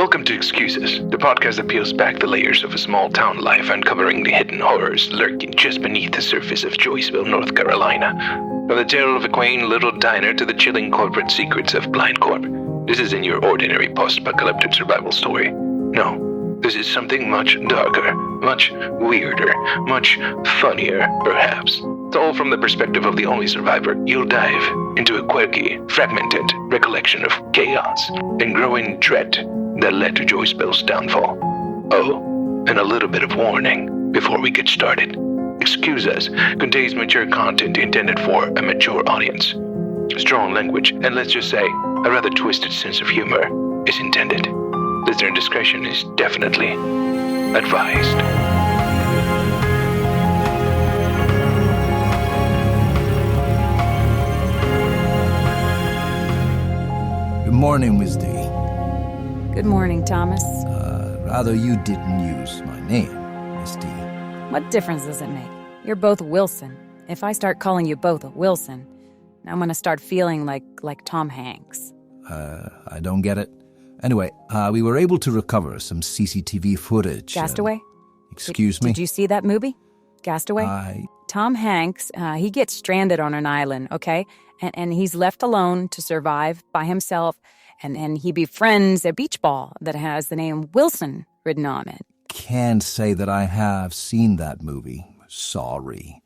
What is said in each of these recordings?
Welcome to Excuses, the podcast that peels back the layers of a small town life, uncovering the hidden horrors lurking just beneath the surface of Joyceville, North Carolina. From the tale of a quaint little diner to the chilling corporate secrets of Blind Corp, this isn't your ordinary post-apocalyptic survival story. No, this is something much darker, much weirder, much funnier, perhaps. It's all from the perspective of the only survivor. You'll dive into a quirky, fragmented recollection of chaos and growing dread that led to Joyceville's downfall. Oh, and a little bit of warning before we get started. Excuse Us contains mature content intended for a mature audience. Strong language, and let's just say, a rather twisted sense of humor is intended. Listener discretion is definitely advised. Good morning, Miss D. Good morning, Thomas. Rather you didn't use my name, Miss D. What difference does it make? You're both Wilson. If I start calling you both Wilson, I'm gonna start feeling like Tom Hanks. I don't get it. Anyway, we were able to recover some CCTV footage. Castaway? Excuse me? Did you see that movie? Castaway? Tom Hanks, he gets stranded on an island, okay? And he's left alone to survive by himself, and he befriends a beach ball that has the name Wilson written on it. Can't say that I have seen that movie. Sorry.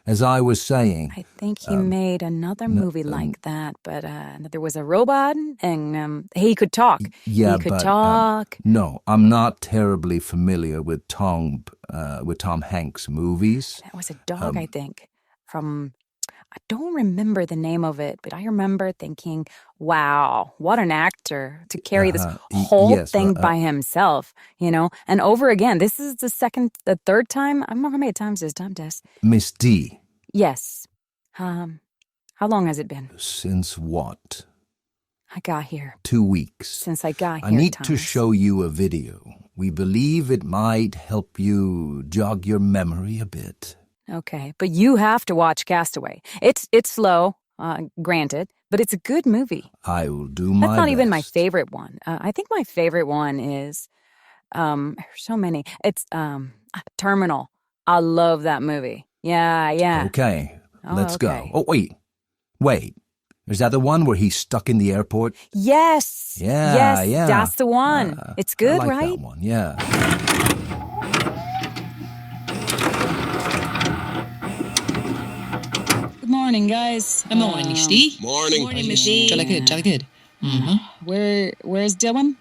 As I was saying... I think he made another movie like that, but there was a robot, and he could talk. Yeah, he could talk. No, I'm not terribly familiar with Tom Hanks movies. That was a dog, I think, I don't remember the name of it, but I remember thinking, wow, what an actor to carry this whole thing by himself, you know? And over again, this is the third time. I don't know how many times this time, Des. Miss D. Yes. How long has it been? Since what? I got here. 2 weeks. Since I got here, I need Thomas. to show you a video. We believe it might help you jog your memory a bit. Okay, but you have to watch Castaway. It's slow, granted, but it's a good movie. I will do my best. That's not even my favorite one. I think my favorite one is, so many. It's Terminal. I love that movie. Yeah. Okay, let's okay. go. Oh, wait. Is that the one where he's stuck in the airport? Yes. Yeah. That's the one. It's good, I like right? that one, yeah. Good morning, guys. Good morning, Miss D. Morning. Miss D. Jolly good. Mm-hmm. Where's Dylan?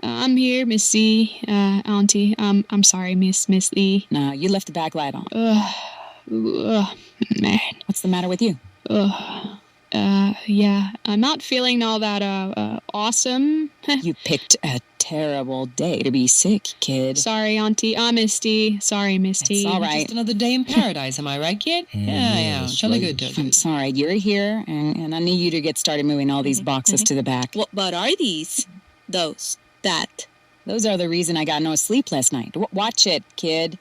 I'm here, Miss D, Auntie. I'm sorry, Miss D. No, you left the back light on. Man. What's the matter with you? Yeah, I'm not feeling all that, awesome. You picked a terrible day to be sick, kid. Sorry, Auntie. I'm Miss D. Sorry, Miss D. It's all right. Just another day in paradise, am I right, kid? Yeah. Jolly good. I'm sorry, you're here, and I need you to get started moving all these boxes to the back. What are these? Those? That? Those are the reason I got no sleep last night. Watch it, kid.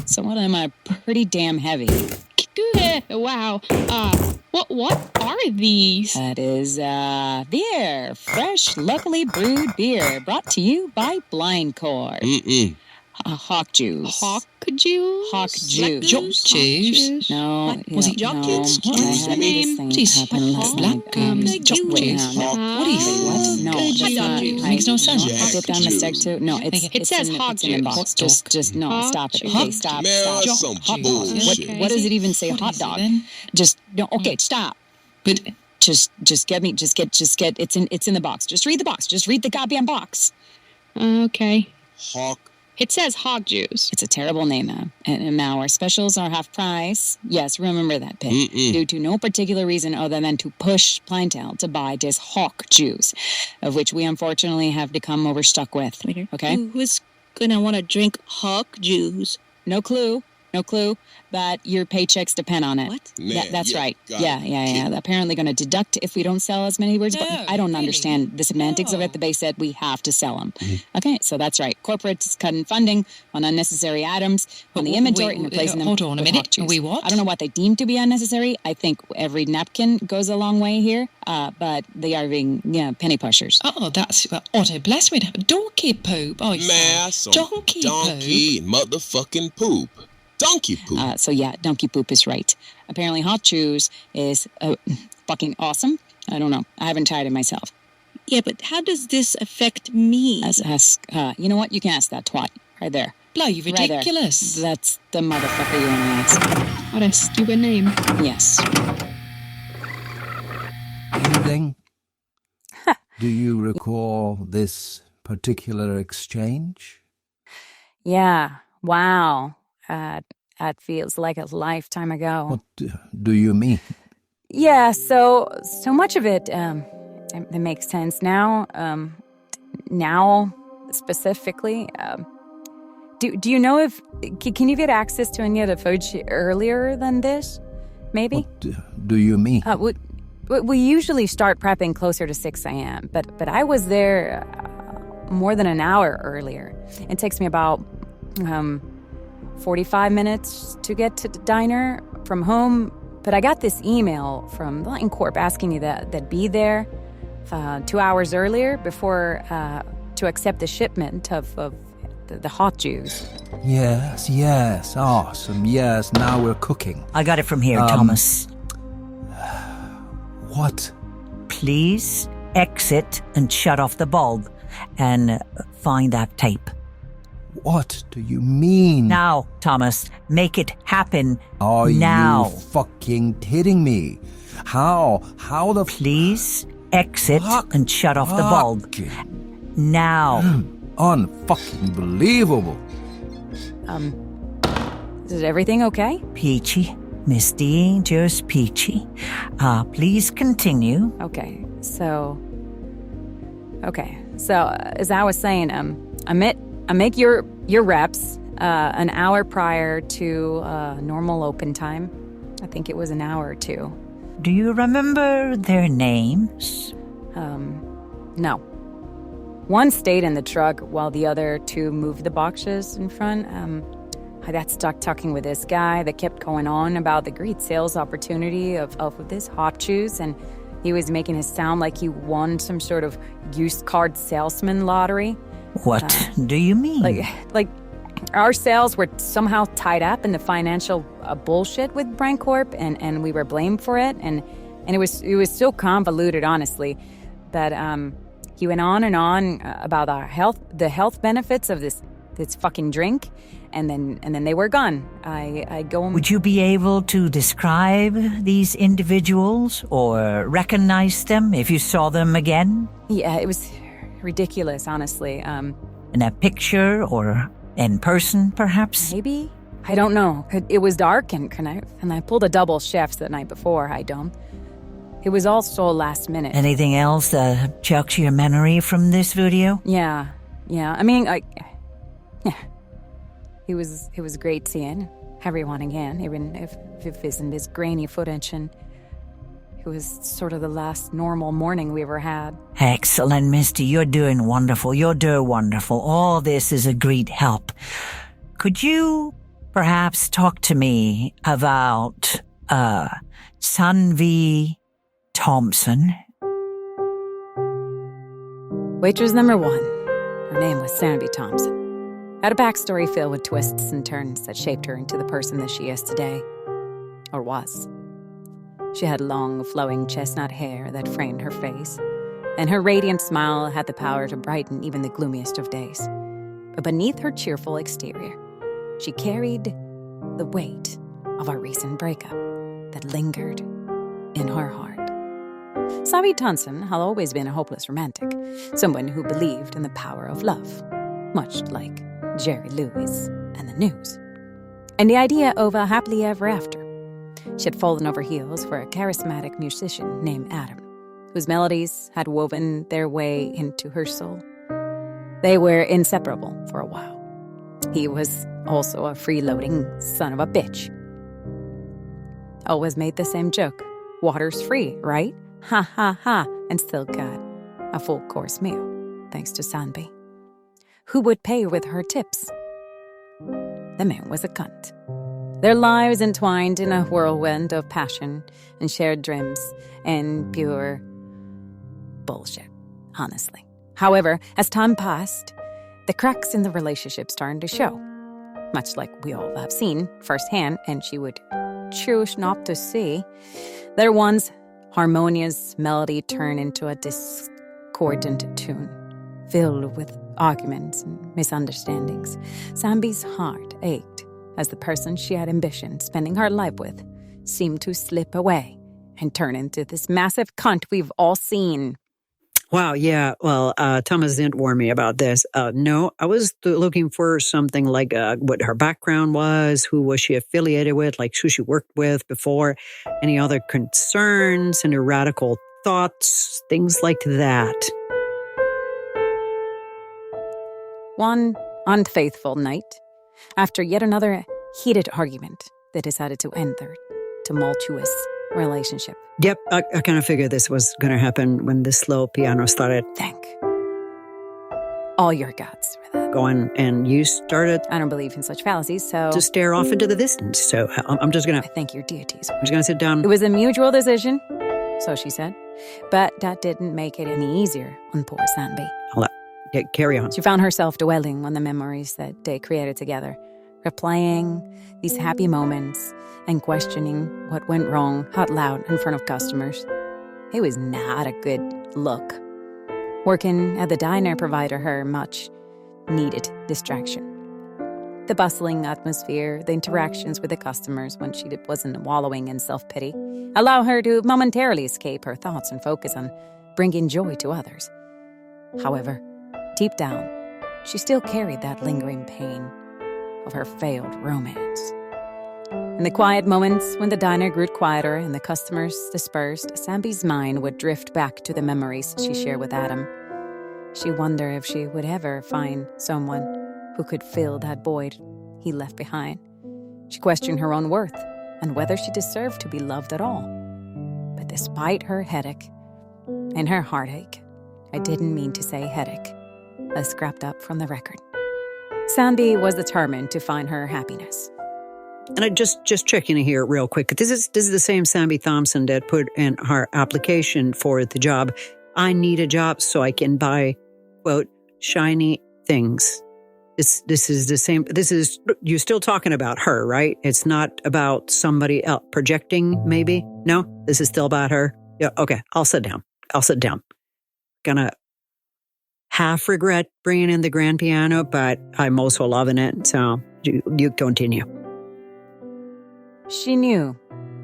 Some of them are pretty damn heavy. Wow. What are these? That is, beer. Fresh, locally brewed beer. Brought to you by Blind Corp. Hawk juice. Hawk juice? Hawk juice. Juice? No. Was it jock juice? What's the name? What is what? No, Hot dog juice. Makes no sense. I did that mistake too. No, It says hog it's in the box. juice. Just no, Hog stop it. juice. Okay, stop. Some Hot dog. bullshit. What does it even say? Hot dog. Just no. Okay, stop. But Just get. It's in the box. Just read the box. Just read the goddamn box. Okay. Hawk. It says hog juice. It's a terrible name, and now our specials are half price. Yes, remember that, Pip. Due to no particular reason other than to push clientele to buy this hawk juice, of which we unfortunately have become overstuck with. Okay? Who's gonna want to drink hawk juice? No clue. No clue, but your paychecks depend on it. What? That's right. Yeah. They're apparently going to deduct if we don't sell as many words, but I don't understand the semantics of it, but they said we have to sell them. Okay, so that's right. Corporate's cutting funding on unnecessary items on the inventory and replacing them Hold on a with minute. hot juice. We what? I don't know what they deem to be unnecessary. I think every napkin goes a long way here, but they are being, penny pushers. Oh, that's Otto, bless me. Donkey poop. Oh, Mass on donkey and motherfucking poop. Donkey poop. Donkey poop is right. Apparently hot juice is fucking awesome. I don't know. I haven't tried it myself. Yeah, but how does this affect me? You know what? You can ask that twat right there. Bloody ridiculous. Right there. That's the motherfucker you want to ask. What a stupid name. Yes. Anything? Do you recall this particular exchange? Yeah. Wow. That feels like a lifetime ago. What do you mean? Yeah, so much of it, it makes sense now. Now, specifically, do you know if, can you get access to any of the footage earlier than this? Maybe? What do you mean? We usually start prepping closer to 6 a.m., but I was there more than an hour earlier. It takes me about 45 minutes to get to the diner from home, but I got this email from Corp asking me that they'd be there 2 hours earlier before to accept the shipment of the hot juice. Yes, awesome. Yes, now we're cooking. I got it from here, Thomas. What? Please exit and shut off the bulb and find that tape. What do you mean? Now, Thomas, make it happen Are now. you fucking kidding me? How the... Please exit and shut off the bulb. Now. Unfucking believable. Is everything okay? Peachy. Miss D, just peachy. Please continue. Okay, so as I was saying, I make your reps an hour prior to normal open time. I think it was an hour or two. Do you remember their names? No. One stayed in the truck while the other two moved the boxes in front. I got stuck talking with this guy that kept going on about the great sales opportunity of this hot juice, and he was making it sound like he won some sort of used car salesman lottery. What do you mean? Like our sales were somehow tied up in the financial bullshit with Brand Corp, and we were blamed for it, and it was so convoluted, honestly. But he went on and on about the health benefits of this fucking drink, and then they were gone. I go. Would you be able to describe these individuals or recognize them if you saw them again? Yeah, it was ridiculous, honestly. In a picture or in person, perhaps? Maybe. I don't know. It was dark, and I pulled a double chefs the night before. It was all so last minute. Anything else that jogs your memory from this video? Yeah. I mean, it was great seeing everyone again, even if it isn't this grainy footage, and it was sort of the last normal morning we ever had. Excellent, Misty. You're doing wonderful. All this is a great help. Could you perhaps talk to me about Sunvi Thompson? Waitress number 1. Her name was Sunvi Thompson. Had a backstory filled with twists and turns that shaped her into the person that she is today. Or was. She had long, flowing chestnut hair that framed her face, and her radiant smile had the power to brighten even the gloomiest of days. But beneath her cheerful exterior, she carried the weight of our recent breakup that lingered in her heart. Sunvi Thompson had always been a hopeless romantic, someone who believed in the power of love, much like Jerry Lewis and the News, and the idea of a happily ever after. She had fallen over heels for a charismatic musician named Adam, whose melodies had woven their way into her soul. They were inseparable for a while, He was also a freeloading son of a bitch. Always made the same joke. Water's free, right? Ha ha ha. And still got a full course meal, thanks to Sanby, who would pay with her tips. The man was a cunt. Their lives entwined in a whirlwind of passion and shared dreams and pure bullshit, honestly. However, as time passed, the cracks in the relationship started to show, much like we all have seen firsthand, and she would choose not to see. Their once harmonious melody turned into a discordant tune, filled with arguments and misunderstandings. Sanby's heart ached as the person she had ambitioned spending her life with seemed to slip away and turn into this massive cunt we've all seen. Wow, yeah. Well, Thomas didn't warn me about this. No, I was looking for something like what her background was, who was she affiliated with, like who she worked with before, any other concerns, any radical thoughts, things like that. One unfaithful night, after yet another heated argument, they decided to end their tumultuous relationship. Yep, I kind of figured this was going to happen when the slow piano started. Thank all your gods for that. Going, and you started... I don't believe in such fallacies, so... to stare off into the distance, so I'm just going to... I thank your deities. I'm just going to sit down. It was a mutual decision, so she said, but that didn't make it any easier on poor Sanby. Carry on. She found herself dwelling on the memories that they created together, replaying these happy moments and questioning what went wrong out loud in front of customers. It was not a good look. Working at the diner provided her much needed distraction. The bustling atmosphere, the interactions with the customers when she wasn't wallowing in self-pity, allow her to momentarily escape her thoughts and focus on bringing joy to others. However, deep down, she still carried that lingering pain of her failed romance. In the quiet moments when the diner grew quieter and the customers dispersed, Sanby's mind would drift back to the memories she shared with Adam. She wondered if she would ever find someone who could fill that void he left behind. She questioned her own worth and whether she deserved to be loved at all. But despite her headache and her heartache, I didn't mean to say headache, as scrapped up from the record, Sandy was determined to find her happiness. And I just checking in here real quick. This is the same Sandy Thompson that put in her application for the job. I need a job so I can buy, quote, shiny things. This is the same. You're still talking about her, right? It's not about somebody else projecting, maybe? No? This is still about her? Yeah, okay. I'll sit down. Gonna half regret bringing in the grand piano, but I'm also loving it. So you continue. She knew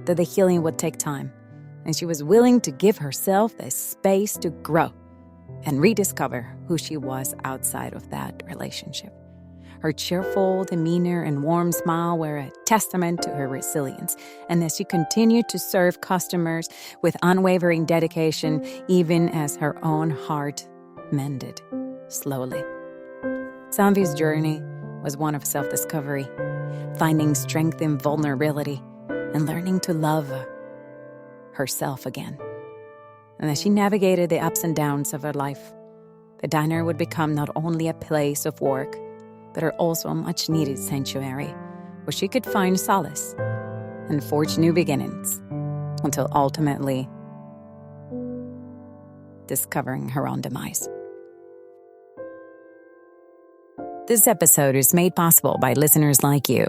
that the healing would take time, and she was willing to give herself the space to grow and rediscover who she was outside of that relationship. Her cheerful demeanor and warm smile were a testament to her resilience, and as she continued to serve customers with unwavering dedication, even as her own heart mended slowly. Sanvy's journey was one of self-discovery, finding strength in vulnerability and learning to love herself again. And as she navigated the ups and downs of her life, the diner would become not only a place of work, but also a much-needed sanctuary where she could find solace and forge new beginnings until ultimately discovering her own demise. This episode is made possible by listeners like you.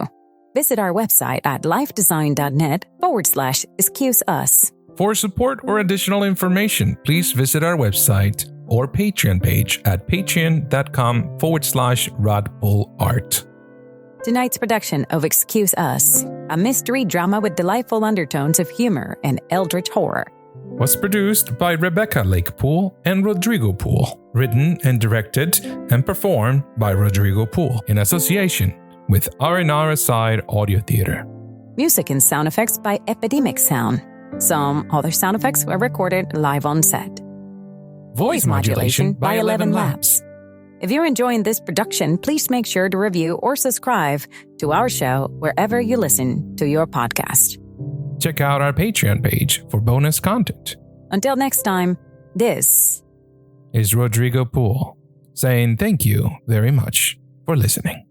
Visit our website at lifedesign.net/excuseus. For support or additional information, please visit our website or Patreon page at patreon.com/rodpoolart. Tonight's production of Excuse Us, a mystery drama with delightful undertones of humor and eldritch horror, was produced by Rebecca Lake Pool and Rodrigo Pool. Written and directed and performed by Rodrigo Pool in association with R&R Aside Audio Theater. Music and sound effects by Epidemic Sound. Some other sound effects were recorded live on set. Voice modulation by 11 Labs. If you're enjoying this production, please make sure to review or subscribe to our show wherever you listen to your podcast. Check out our Patreon page for bonus content. Until next time, this is Rodrigo Pool saying thank you very much for listening.